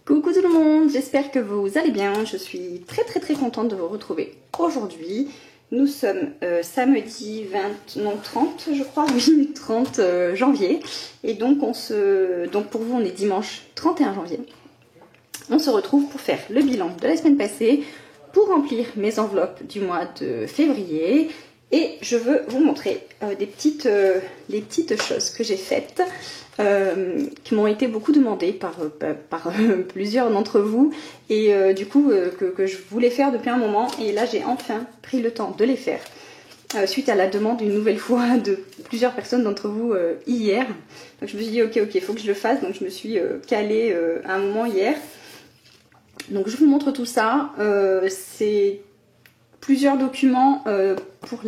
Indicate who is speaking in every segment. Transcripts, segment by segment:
Speaker 1: Coucou tout le monde, j'espère que vous allez bien. Je suis très contente de vous retrouver aujourd'hui. Nous sommes samedi 30 je crois, oui, 30 janvier. Et donc, pour vous, on est dimanche 31 janvier. On se retrouve pour faire le bilan de la semaine passée, pour remplir mes enveloppes du mois de février. Et je veux vous montrer les petites choses que j'ai faites, qui m'ont été beaucoup demandées par plusieurs d'entre vous. Et du coup, que je voulais faire depuis un moment. Et là, j'ai enfin pris le temps de les faire. Suite à la demande une nouvelle fois de plusieurs personnes d'entre vous hier. Donc je me suis dit, ok, il faut que je le fasse. Donc je me suis calée à un moment hier. Donc je vous montre tout ça. C'est plusieurs documents pour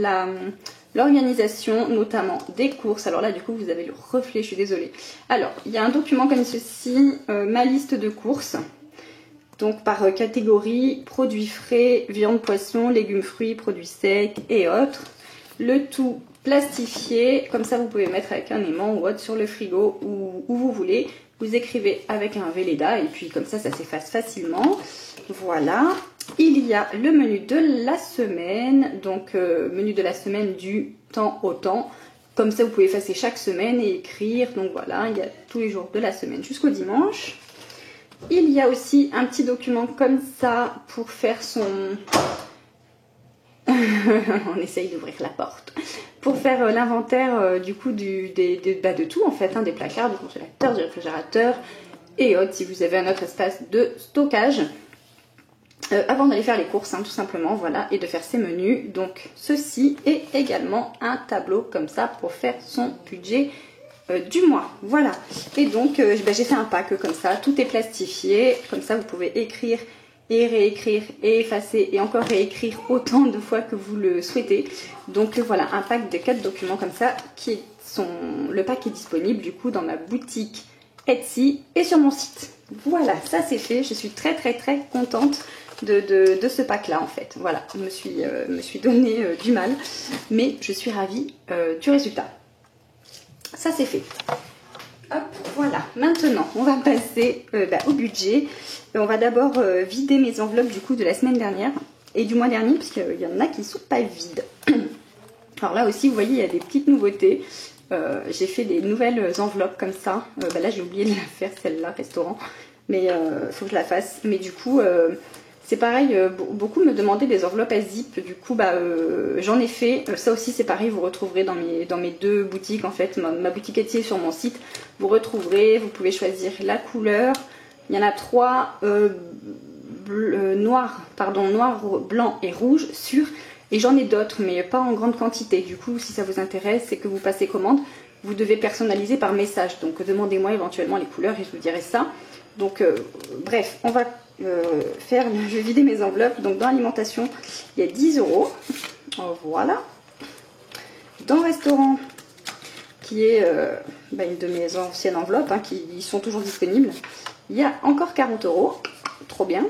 Speaker 1: l'organisation, notamment des courses. Alors là, du coup, vous avez le reflet, je suis désolée. Alors, il y a un document comme ceci, ma liste de courses. Donc par catégorie, produits frais, viande, poisson, légumes, fruits, produits secs et autres. Le tout plastifié, comme ça vous pouvez mettre avec un aimant ou autre sur le frigo ou où vous voulez. Vous écrivez avec un Velleda et puis comme ça s'efface facilement. Voilà. Il y a le menu de la semaine, donc menu de la semaine du temps au temps. Comme ça vous pouvez effacer chaque semaine et écrire. Donc voilà, il y a tous les jours de la semaine jusqu'au dimanche. Il y a aussi un petit document comme ça pour faire son... On essaye d'ouvrir la porte. Pour faire l'inventaire du coup de tout en fait, hein, des placards, du congélateur, du réfrigérateur et autres si vous avez un autre espace de stockage. Avant d'aller faire les courses, hein, tout simplement, voilà, et de faire ses menus. Donc ceci est également un tableau comme ça pour faire son budget du mois. Voilà. Et donc j'ai fait un pack comme ça, tout est plastifié, comme ça vous pouvez écrire et réécrire et effacer et encore réécrire autant de fois que vous le souhaitez. Donc voilà, un pack de 4 documents comme ça le pack est disponible du coup dans ma boutique Etsy et sur mon site. Voilà, ça c'est fait, je suis très contente de ce pack là en fait. Voilà, je me suis donné du mal, mais je suis ravie du résultat. Ça c'est fait. Hop, voilà. Maintenant, on va passer au budget. On va d'abord vider mes enveloppes du coup de la semaine dernière et du mois dernier, parce qu'il y en a qui ne sont pas vides. Alors là aussi, vous voyez, il y a des petites nouveautés. J'ai fait des nouvelles enveloppes comme ça. Là, j'ai oublié de la faire, celle-là, restaurant. Mais il faut que je la fasse. Mais du coup, c'est pareil, beaucoup me demandaient des enveloppes à zip. Du coup, j'en ai fait. Ça aussi, c'est pareil, vous retrouverez dans mes deux boutiques, en fait. Ma boutique Etsy est sur mon site. Vous retrouverez, vous pouvez choisir la couleur. Il y en a 3, noir, blanc et rouge, sur. Et j'en ai d'autres, mais pas en grande quantité. Du coup, si ça vous intéresse, c'est que vous passez commande. Vous devez personnaliser par message. Donc, demandez-moi éventuellement les couleurs et je vous dirai ça. Donc, bref, on va je vais vider mes enveloppes. Donc, dans l'alimentation, il y a 10 €. Voilà. Dans restaurant, qui est une de mes anciennes enveloppes, hein, qui sont toujours disponibles, il y a encore 40 €. Trop bien.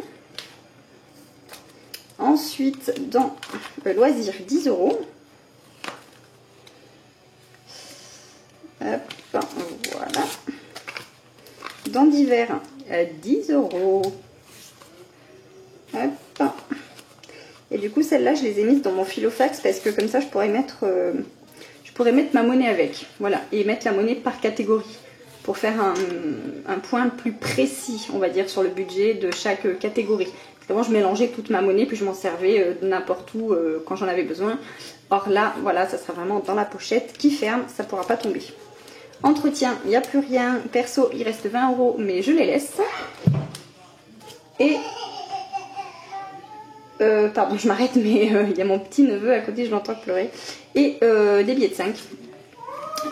Speaker 1: Ensuite, dans loisirs, 10 €. Hop, voilà. Dans divers, 10 €. Hop. Et du coup, celles-là, je les ai mises dans mon filofax parce que comme ça, je pourrais mettre ma monnaie avec. Voilà, et mettre la monnaie par catégorie pour faire un point plus précis, on va dire, sur le budget de chaque catégorie. Avant, je mélangeais toute ma monnaie, puis je m'en servais n'importe où quand j'en avais besoin. Or là, voilà, ça sera vraiment dans la pochette qui ferme, ça ne pourra pas tomber. Entretien, il n'y a plus rien. Perso, il reste 20 €, mais je les laisse. Et... pardon, je m'arrête, mais il y a mon petit neveu à côté, je l'entends pleurer. Et des billets de 5.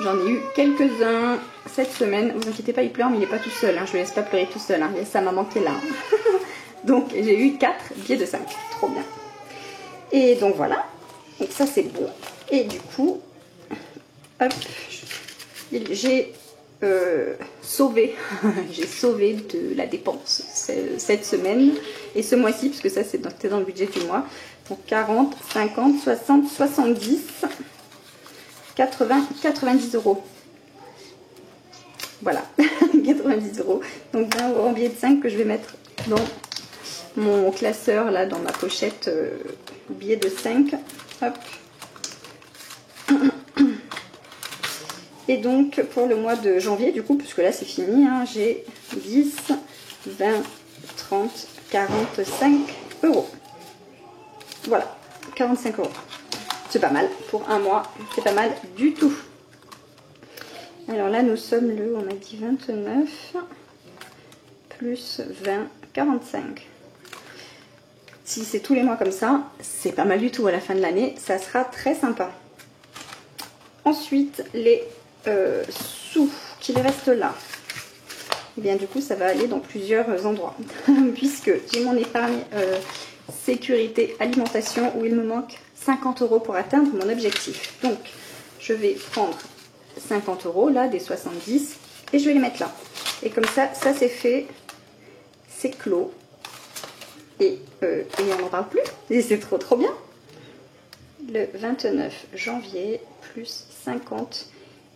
Speaker 1: J'en ai eu quelques-uns cette semaine. Vous inquiétez pas, il pleure, mais il n'est pas tout seul. Hein. Je ne le laisse pas pleurer tout seul. Hein. Il y a sa maman qui est là. Donc j'ai eu 4 billets de 5. Trop bien. Et donc voilà. Donc ça c'est bon. Et du coup, hop, j'ai sauvé. J'ai sauvé de la dépense cette semaine. Et ce mois-ci, puisque ça c'est dans le budget du mois. Donc 40, 50, 60, 70, 80, 90 €. Voilà, 90 €. Donc 20 € en billet de 5 que je vais mettre dans mon classeur, là, dans ma pochette billet de 5. Hop. Et donc pour le mois de janvier, du coup, puisque là c'est fini, hein, j'ai 10, 20, 30, 45 €. Voilà, 45 €. C'est pas mal pour un mois, c'est pas mal du tout. Alors là, nous sommes le, on a dit 29, plus 20, 45. Si c'est tous les mois comme ça, c'est pas mal du tout à la fin de l'année, ça sera très sympa. Ensuite, les sous qu'il reste là, et bien du coup ça va aller dans plusieurs endroits puisque j'ai mon épargne sécurité alimentation où il me manque 50 € pour atteindre mon objectif. Donc je vais prendre 50 € là des 70 et je vais les mettre là, et comme ça c'est fait, c'est clos, et on n'en parle plus, et c'est trop bien. Le 29 janvier plus 50,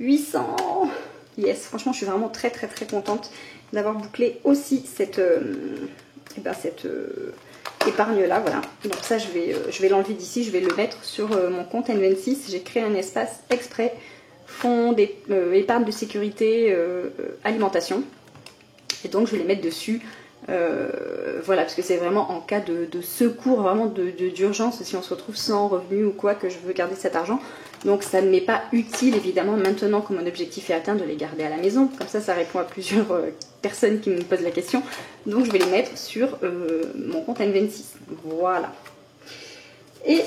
Speaker 1: 800. Yes, franchement je suis vraiment très contente d'avoir bouclé aussi cette épargne là. Voilà, donc ça je vais l'enlever d'ici, je vais le mettre sur mon compte N26. J'ai créé un espace exprès fonds épargne de sécurité alimentation, et donc je vais les mettre dessus. Voilà, parce que c'est vraiment en cas de secours, vraiment d'urgence, si on se retrouve sans revenu ou quoi, que je veux garder cet argent. Donc ça ne m'est pas utile évidemment maintenant que mon objectif est atteint de les garder à la maison. Comme ça répond à plusieurs personnes qui me posent la question. Donc je vais les mettre sur mon compte N26. Voilà. Et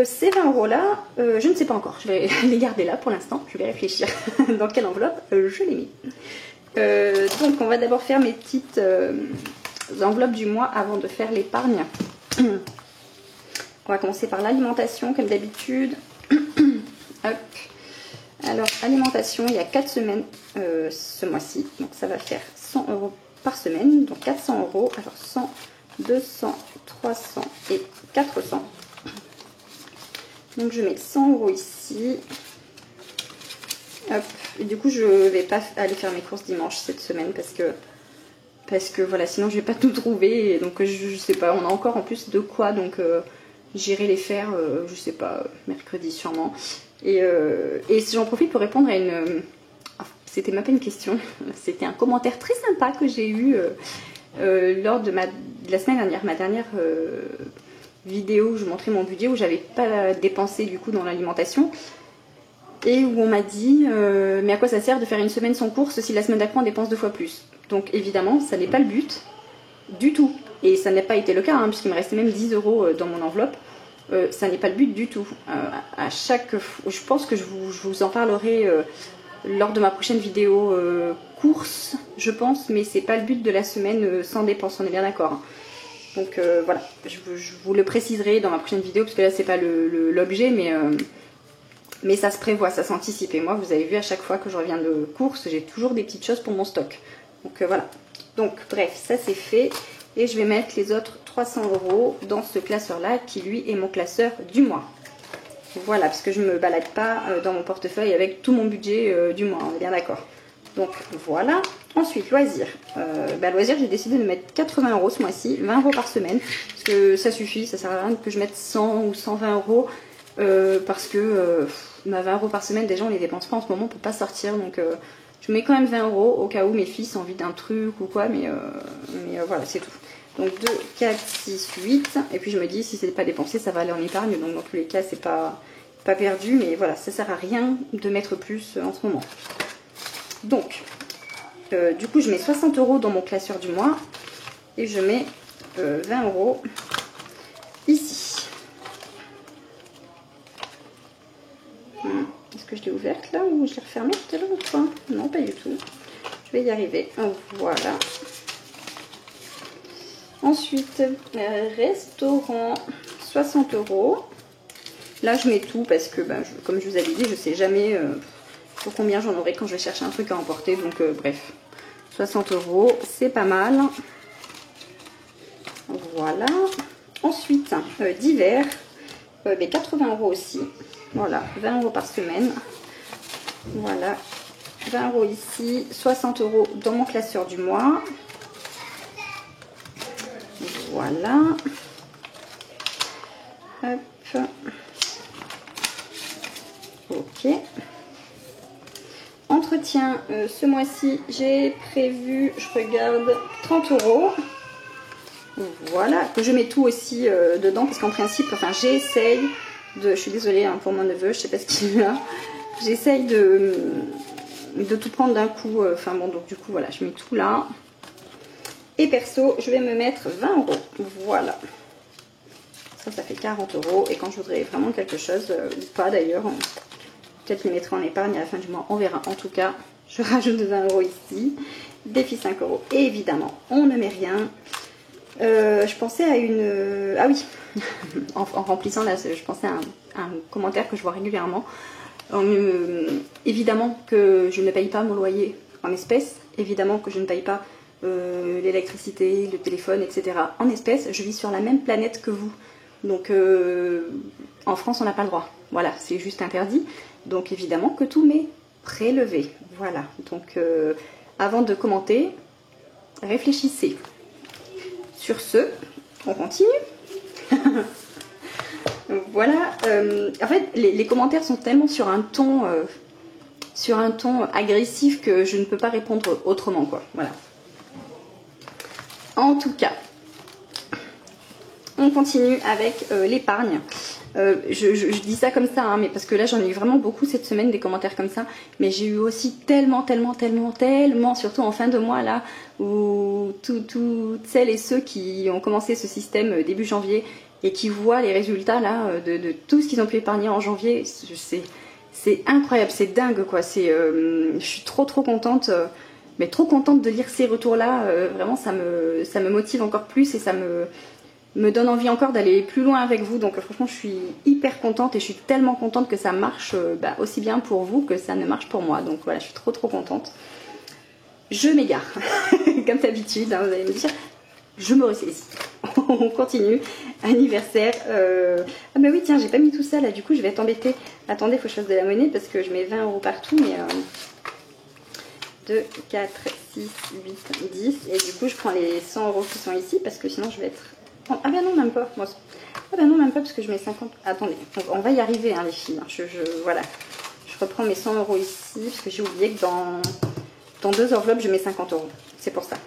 Speaker 1: ces 20 € là, je ne sais pas encore, je vais les garder là pour l'instant, je vais réfléchir dans quelle enveloppe je les mets. Donc on va d'abord faire mes petites enveloppes du mois avant de faire l'épargne. On va commencer par l'alimentation comme d'habitude. Hop. Alors alimentation, il y a 4 semaines ce mois-ci, donc ça va faire 100 € par semaine, donc 400 €. Alors 100, 200, 300 et 400. Donc je mets 100 € ici. Hop. Et du coup je vais pas aller faire mes courses dimanche cette semaine parce que voilà, sinon je vais pas tout trouver, et donc je sais pas, on a encore en plus de quoi, donc j'irai les faire je sais pas, mercredi sûrement. Et j'en profite pour répondre à une c'était même pas une question, c'était un commentaire très sympa que j'ai eu lors de la semaine dernière, ma dernière vidéo où je montrais mon budget, où j'avais pas dépensé du coup dans l'alimentation, et où on m'a dit mais à quoi ça sert de faire une semaine sans course si la semaine d'après on dépense 2 fois plus. Donc évidemment ça n'est pas le but du tout, et ça n'a pas été le cas, hein, puisqu'il me restait même 10 € dans mon enveloppe. Ça n'est pas le but du tout. À chaque, je pense que je vous en parlerai lors de ma prochaine vidéo course, je pense, mais c'est pas le but de la semaine sans dépense, on est bien d'accord, hein. Donc voilà, je vous le préciserai dans ma prochaine vidéo, parce que là c'est pas l'objet, mais ça se prévoit, ça s'anticipe. Et moi, vous avez vu, à chaque fois que je reviens de course, j'ai toujours des petites choses pour mon stock. Donc voilà. Donc bref, ça c'est fait. Et je vais mettre les autres 300 € dans ce classeur-là, qui lui est mon classeur du mois. Voilà, parce que je ne me balade pas dans mon portefeuille avec tout mon budget du mois, on est bien d'accord. Donc voilà. Ensuite, loisirs. Loisirs, j'ai décidé de mettre 80 € ce mois-ci, 20 € par semaine. Parce que ça suffit, ça sert à rien que je mette 100 ou 120 €. Parce que 20 € par semaine, déjà on les dépense pas en ce moment pour pas sortir, donc je mets quand même 20 € au cas où mes fils ont envie d'un truc ou quoi, mais voilà, c'est tout. Donc 2, 4, 6, 8, et puis je me dis si c'est pas dépensé ça va aller en épargne, donc dans tous les cas c'est pas perdu, mais voilà, ça sert à rien de mettre plus en ce moment. Donc du coup je mets 60 € dans mon classeur du mois, et je mets 20 € ici. Est-ce que je l'ai ouverte là, ou je l'ai refermée tout à l'heure ou quoi? Non, pas du tout. Je vais y arriver. Voilà. Ensuite, restaurant, 60 €. Là, je mets tout parce que, comme je vous avais dit, je sais jamais pour combien j'en aurai quand je vais chercher un truc à emporter. Donc, bref, 60 €, c'est pas mal. Voilà. Ensuite, divers, 80 € aussi. Voilà, 20 € par semaine. Voilà. 20 € ici, 60 € dans mon classeur du mois. Voilà. Hop. Ok. Entretien, ce mois-ci, j'ai prévu, je regarde, 30 €. Voilà, que je mets tout aussi dedans, parce qu'en principe, enfin, j'essaye de... Je suis désolée hein, pour mon neveu, je sais pas ce qu'il a. J'essaye de tout prendre d'un coup. Enfin bon, donc du coup, voilà, je mets tout là. Et perso, je vais me mettre 20 €. Voilà. Ça fait 40 €. Et quand je voudrais vraiment quelque chose, ou pas d'ailleurs, peut-être les mettrai en épargne à la fin du mois, on verra. En tout cas, je rajoute 20 € ici. Défi 5 €. Et évidemment, on ne met rien. Je pensais à une... Ah oui, en remplissant là, je pensais à un commentaire que je vois régulièrement. Évidemment que je ne paye pas mon loyer en espèces. Évidemment que je ne paye pas l'électricité, le téléphone, etc. en espèces. Je vis sur la même planète que vous. Donc en France, on n'a pas le droit. Voilà, c'est juste interdit. Donc évidemment que tout m'est prélevé. Voilà. Donc avant de commenter, réfléchissez. Sur ce, on continue. Voilà. En fait, les commentaires sont tellement sur un ton agressif que je ne peux pas répondre autrement, quoi. Voilà. En tout cas, on continue avec l'épargne. Je dis ça comme ça, hein, mais parce que là j'en ai eu vraiment beaucoup cette semaine des commentaires comme ça, mais j'ai eu aussi tellement, surtout en fin de mois là, où toutes celles et ceux qui ont commencé ce système début janvier et qui voient les résultats là de tout ce qu'ils ont pu épargner en janvier, c'est incroyable, c'est dingue quoi. Je suis trop contente, mais trop contente de lire ces retours là. Vraiment ça me motive encore plus et ça me donne envie encore d'aller plus loin avec vous. Donc franchement je suis hyper contente et je suis tellement contente que ça marche aussi bien pour vous que ça ne marche pour moi. Donc voilà, je suis trop contente. Je m'égare comme d'habitude, hein, vous allez me dire, je me ressaisis. On continue. Anniversaire. Ah bah oui tiens, j'ai pas mis tout ça là, du coup je vais être embêtée. Attendez, il faut que je fasse de la monnaie parce que je mets 20 € partout, mais 2, 4, 6, 8, 10. Et du coup je prends les 100 € qui sont ici parce que sinon je vais être... Ah ben non, même pas. Ah ben non, même pas parce que je mets 50. Attendez, on va y arriver, hein, les filles. Voilà. Je reprends mes 100 € ici parce que j'ai oublié que dans 2 enveloppes, je mets 50 €. C'est pour ça.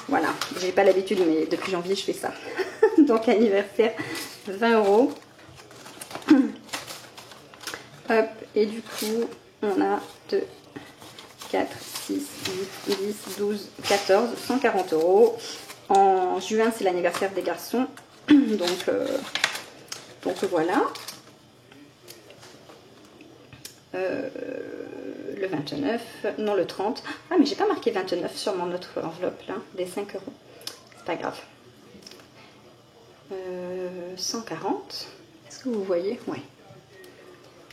Speaker 1: Voilà. J'ai pas l'habitude, mais depuis janvier, je fais ça. Donc, anniversaire, 20 €. Hop. Et du coup, on a 2, 4, 6, 8, 10, 12, 14, 140 €. En juin, c'est l'anniversaire des garçons. Donc voilà. Le 29, non le 30. Ah mais j'ai pas marqué 29 sur mon autre enveloppe là, des 5 €. C'est pas grave. 140. Est-ce que vous voyez? Oui.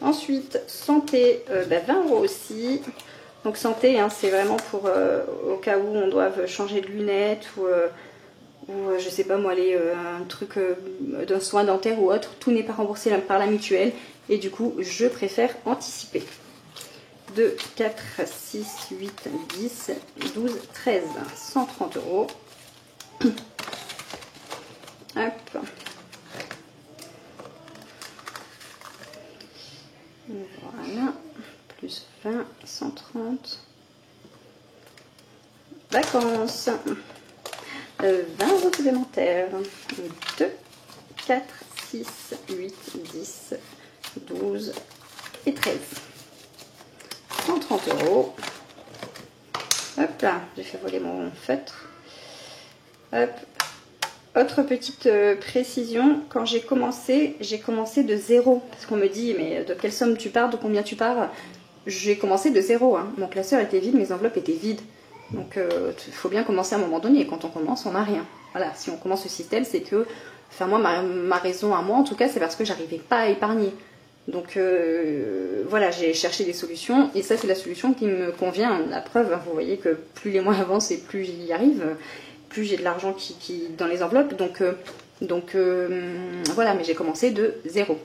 Speaker 1: Ensuite, santé, 20 € aussi. Donc santé, hein, c'est vraiment pour au cas où on doive changer de lunettes ou je sais pas moi, un truc d'un soin dentaire ou autre. Tout n'est pas remboursé par la mutuelle et du coup je préfère anticiper. 2, 4, 6, 8, 10, 12, 13, 130 €. Hop. Voilà. Plus 20, 130. Vacances. 20 € supplémentaires. 2, 4, 6, 8, 10, 12 et 13. 130 €. Hop là, j'ai fait voler mon feutre. Hop. Autre petite précision, quand j'ai commencé de zéro. Parce qu'on me dit, mais de quelle somme tu pars, de combien tu pars? J'ai commencé de zéro. Hein. Mon classeur était vide, mes enveloppes étaient vides. Donc il faut bien commencer à un moment donné. Et quand on commence, on n'a rien. Voilà, si on commence ce système, c'est que... Enfin moi, ma raison à moi, en tout cas, c'est parce que j'arrivais pas à épargner. Donc voilà, j'ai cherché des solutions. Et ça, c'est la solution qui me convient. La preuve, hein, vous voyez que plus les mois avancent et plus j'y arrive, plus j'ai de l'argent qui dans les enveloppes. Donc voilà, mais j'ai commencé de zéro.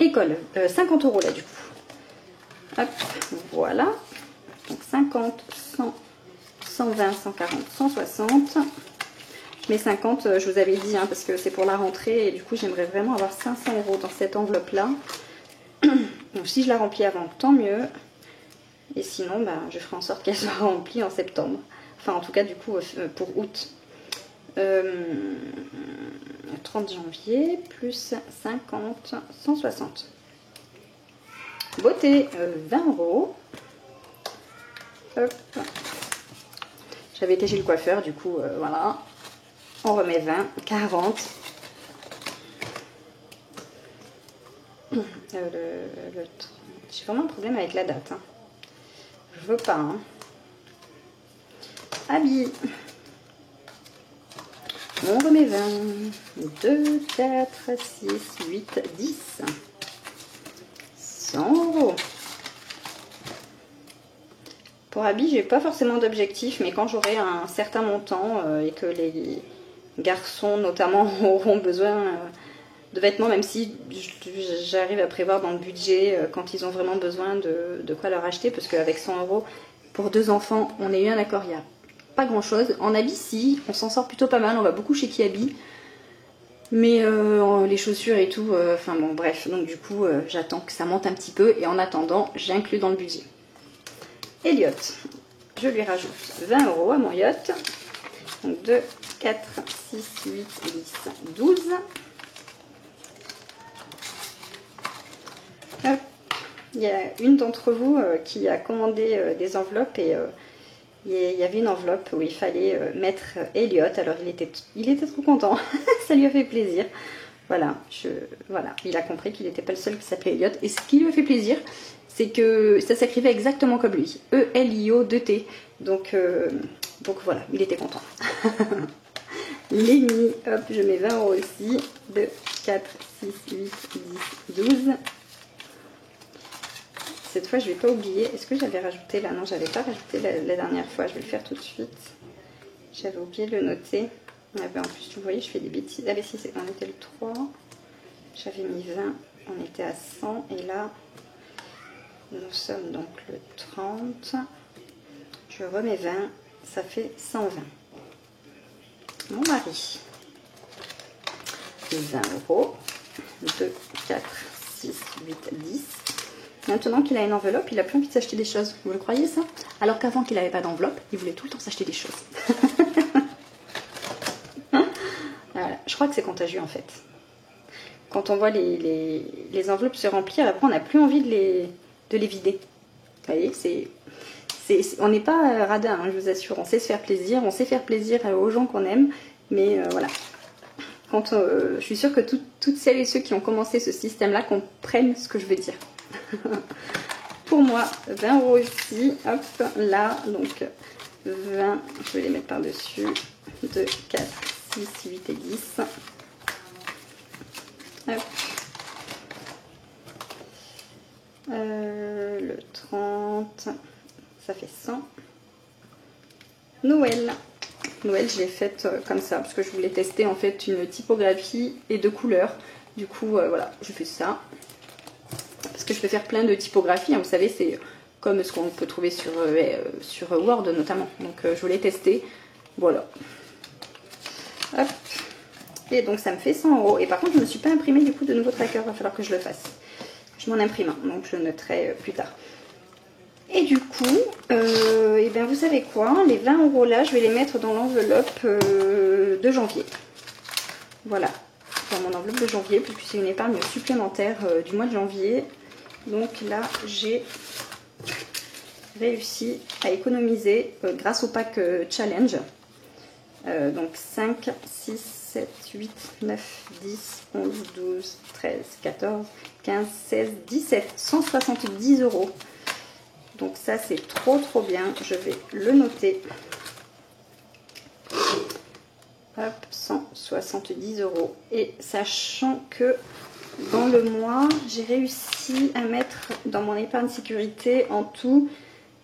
Speaker 1: École, 50 € là du coup. Hop, voilà. Donc 50, 100, 120, 140, 160. Je mets 50, je vous avais dit, hein, parce que c'est pour la rentrée. Et du coup, j'aimerais vraiment avoir 500 € dans cette enveloppe-là. Donc si je la remplis avant, tant mieux. Et sinon, bah, je ferai en sorte qu'elle soit remplie en septembre. Enfin, en tout cas, du coup, pour août. 30 janvier, plus 50, 160. Beauté, 20 €. Hop. J'avais été chez le coiffeur, du coup, voilà. On remet 20, 40. J'ai vraiment un problème avec la date. Hein. Je veux pas. Hein. Habits. On remet 20. 2, 4, 6, 8, 10. 100 €. Pour habits, j'ai pas forcément d'objectif, mais quand j'aurai un certain montant et que les garçons notamment auront besoin de vêtements, même si j'arrive à prévoir dans le budget quand ils ont vraiment besoin de quoi leur acheter, parce qu'avec 100 € pour 2 enfants, on a eu un accord, il n'y a pas grand chose. En habits, si, on s'en sort plutôt pas mal, on va beaucoup chez Kiabi, mais les chaussures et tout, enfin bon bref, donc du coup j'attends que ça monte un petit peu, et en attendant j'inclus dans le budget. Elliot, je lui rajoute 20 € à mon yacht. Donc 2, 4, 6, 8, 10, 12. Hop. Il y a une d'entre vous qui a commandé des enveloppes et il y avait une enveloppe où il fallait mettre Elliot. Alors il était trop content, ça lui a fait plaisir. Voilà, voilà. Il a compris qu'il n'était pas le seul qui s'appelait Elliot. Et ce qui lui a fait plaisir, c'est que ça s'écrivait exactement comme lui. E-L-I-O-2-T. Donc voilà, il était content. Lémi, hop, je mets 20 € aussi. 2, 4, 6, 8, 10, 12. Cette fois, je ne vais pas oublier. Est-ce que j'avais rajouté là? Non, j'avais pas rajouté la dernière fois. Je vais le faire tout de suite. J'avais oublié de le noter. Ah ben, en plus, vous voyez, je fais des bêtises. Ah ben si, on était le 3. J'avais mis 20. On était à 100. Et là, nous sommes donc le 30. Je remets 20. Ça fait 120. Mon mari. 20 €. 2, 4, 6, 8, 10. Maintenant qu'il a une enveloppe, il a plus envie de s'acheter des choses. Vous le croyez ça? Alors qu'avant qu'il n'avait pas d'enveloppe, il voulait tout le temps s'acheter des choses. Voilà. Je crois que c'est contagieux en fait. Quand on voit les enveloppes se remplir, après on n'a plus envie de les vider. Vous voyez, on n'est pas radin, hein, je vous assure. On sait se faire plaisir, on sait faire plaisir aux gens qu'on aime. Mais voilà. Je suis sûre que toutes celles et ceux qui ont commencé ce système-là comprennent ce que je veux dire. Pour moi, 20 € ici, hop, là, donc 20, je vais les mettre par-dessus, 2, 4, 6, 8 et 10. Hop. Le 30, ça fait 100. Noël, je l'ai faite comme ça, parce que je voulais tester en fait une typographie et de couleurs. Du coup, voilà, je fais ça. Parce que je peux faire plein de typographies, hein, vous savez, c'est comme ce qu'on peut trouver sur Word notamment. Donc je voulais tester, voilà. Hop. Et donc ça me fait 100 €. Et par contre, je ne me suis pas imprimé du coup de nouveau tracker, il va falloir que je le fasse. Je m'en imprime un, donc je le noterai plus tard. Et du coup, et bien vous savez quoi, les 20 € là, je vais les mettre dans l'enveloppe de janvier. Voilà, dans mon enveloppe de janvier, puisque c'est une épargne supplémentaire du mois de janvier. Donc là, j'ai réussi à économiser grâce au pack challenge. Donc 5, 6, 7, 8, 9, 10, 11, 12, 13, 14, 15, 16, 17, 170 €. Donc ça c'est trop bien, je vais le noter. Hop, 170 €. Et sachant que dans le mois, j'ai réussi à mettre dans mon épargne sécurité en tout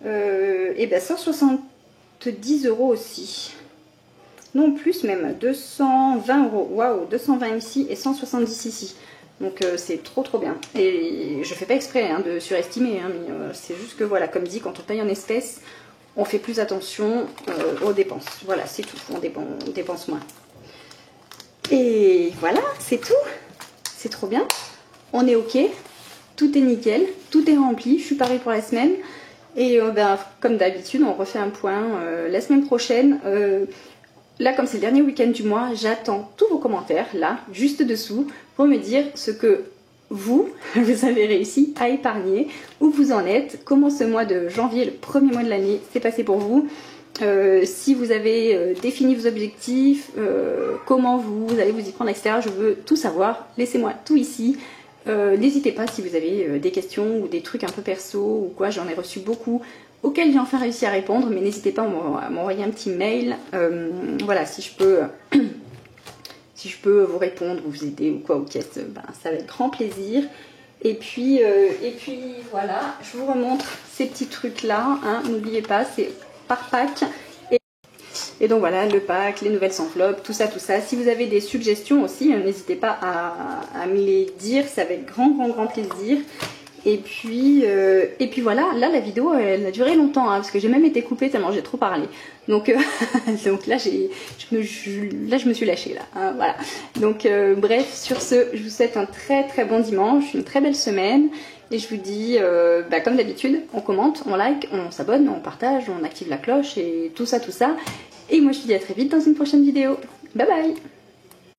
Speaker 1: et ben 170 € aussi. Non plus même, 220 €. Waouh, 220 ici et 170 ici. Donc c'est trop bien. Et je fais pas exprès hein, de surestimer, hein, mais c'est juste que voilà, comme dit, quand on paye en espèces, on fait plus attention aux dépenses. Voilà, c'est tout, on dépense moins. Et voilà, c'est tout. C'est trop bien. On est ok, tout est nickel, tout est rempli. Je suis parée pour la semaine. Et ben, comme d'habitude, on refait un point la semaine prochaine. Là, comme c'est le dernier week-end du mois, j'attends tous vos commentaires, là, juste dessous, pour me dire ce que vous avez réussi à épargner, où vous en êtes, comment ce mois de janvier, le premier mois de l'année, s'est passé pour vous, si vous avez défini vos objectifs, comment vous allez vous y prendre, etc. Je veux tout savoir, laissez-moi tout ici. N'hésitez pas si vous avez des questions ou des trucs un peu perso ou quoi, j'en ai reçu beaucoup auxquels j'ai enfin réussi à répondre, mais n'hésitez pas à m'envoyer un petit mail, voilà, si je peux vous répondre ou vous aider ou quoi, ou qu'est-ce, ben, ça va être grand plaisir. Et puis voilà, je vous remontre ces petits trucs là, hein, n'oubliez pas, c'est par pack. Et donc voilà, le pack, les nouvelles enveloppes, tout ça. Si vous avez des suggestions aussi, n'hésitez pas à me les dire, c'est avec grand plaisir. Et puis voilà, là la vidéo elle a duré longtemps, hein, parce que j'ai même été coupée tellement j'ai trop parlé. Donc, donc là, je me suis lâchée là, hein, voilà. Donc bref, sur ce, je vous souhaite un très bon dimanche, une très belle semaine. Et je vous dis, bah, comme d'habitude, on commente, on like, on s'abonne, on partage, on active la cloche et tout ça. Et moi je vous dis à très vite dans une prochaine vidéo. Bye bye!